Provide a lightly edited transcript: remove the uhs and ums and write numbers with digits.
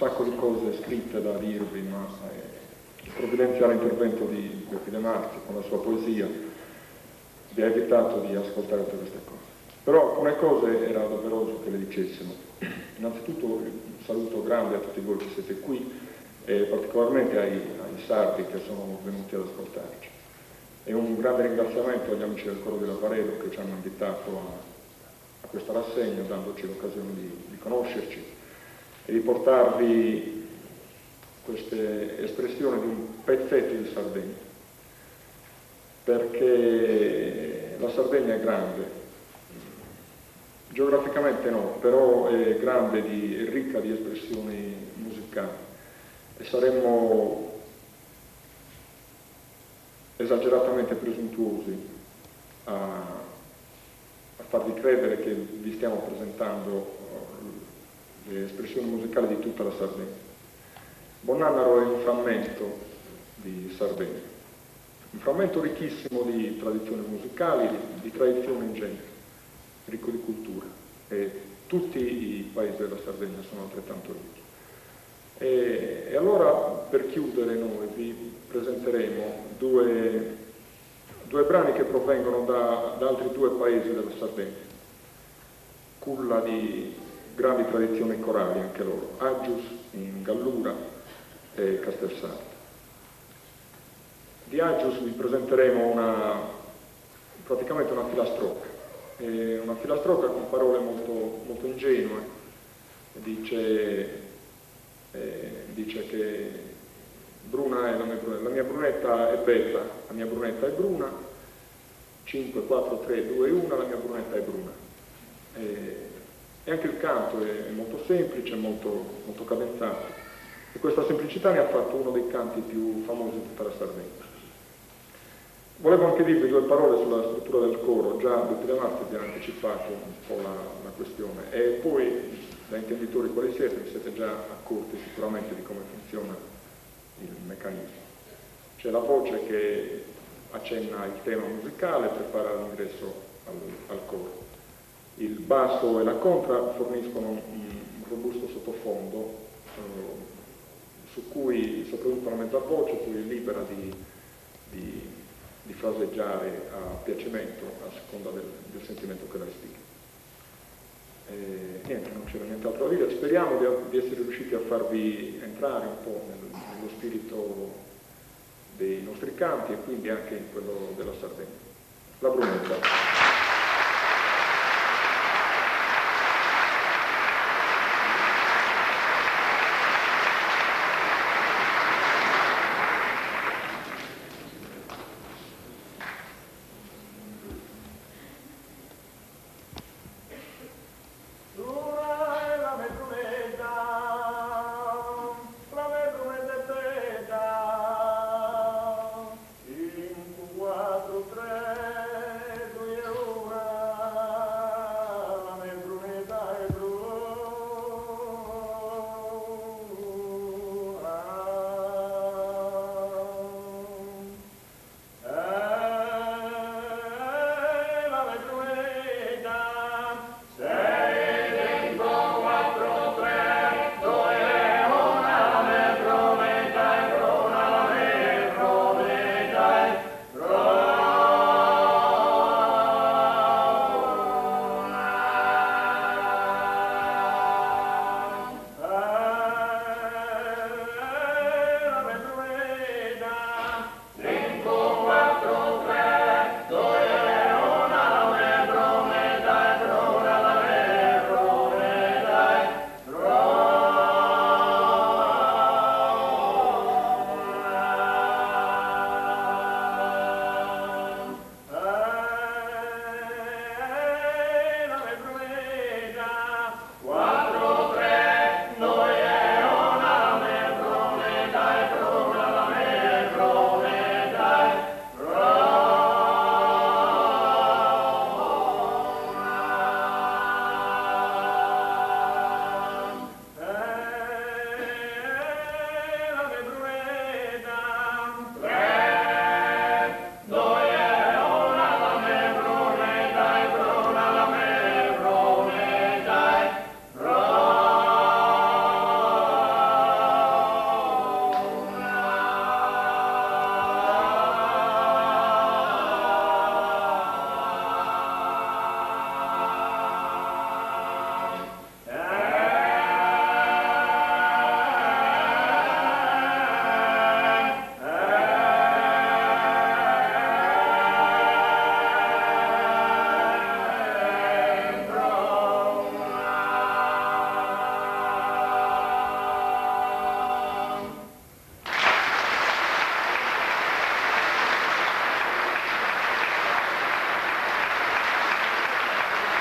sacco di cose scritte da dirvi, ma il provvidenziale intervento di Beppe De Marchi con la sua poesia vi ha evitato di ascoltare tutte queste cose. Però alcune cose era doveroso che le dicessimo. Innanzitutto un saluto grande a tutti voi che siete qui e particolarmente ai sardi che sono venuti ad ascoltarci. E un grande ringraziamento agli amici del Coro di Lavaredo che ci hanno invitato a questa rassegna, dandoci l'occasione di conoscerci e di portarvi queste espressioni di un pezzetto di Sardegna, perché la Sardegna è grande, geograficamente no, però è grande e ricca di espressioni musicali e saremmo esageratamente presuntuosi a farvi credere che vi stiamo presentando le espressioni musicali di tutta la Sardegna. Bonnannaro è un frammento di Sardegna, un frammento ricchissimo di tradizioni musicali, di tradizione in genere, ricco di cultura, e tutti i paesi della Sardegna sono altrettanto ricchi. E allora, per chiudere, noi vi presenteremo due brani che provengono da altri due paesi della Sardegna, culla di grandi tradizioni corali anche loro, Aggius in Gallura e Castelsardo. Di Aggius vi presenteremo praticamente una filastrocca con parole molto, molto ingenue. Dice che Bruna è la mia brunetta è bella, la mia brunetta è bruna, 5, 4, 3, 2, 1, la mia brunetta è bruna. E anche il canto è molto semplice, molto, molto cadenzato, e questa semplicità ne ha fatto uno dei canti più famosi di tutta la Sardegna. Volevo anche dirvi due parole sulla struttura del coro. Già Beppe De Marchi vi ha anticipato un po' la questione, e poi da intenditori quali siete vi siete già accorti sicuramente di come funziona il meccanismo. C'è la voce che accenna il tema musicale e prepara l'ingresso al coro. Il basso e la contra forniscono un robusto sottofondo su cui soprattutto la mezza voce poi è libera di fraseggiare a piacimento a seconda del sentimento che la ispira. Niente, non c'era nient'altro da dire. Speriamo di essere riusciti a farvi entrare un po' nello spirito dei nostri canti e quindi anche in quello della Sardegna. La Brunetta.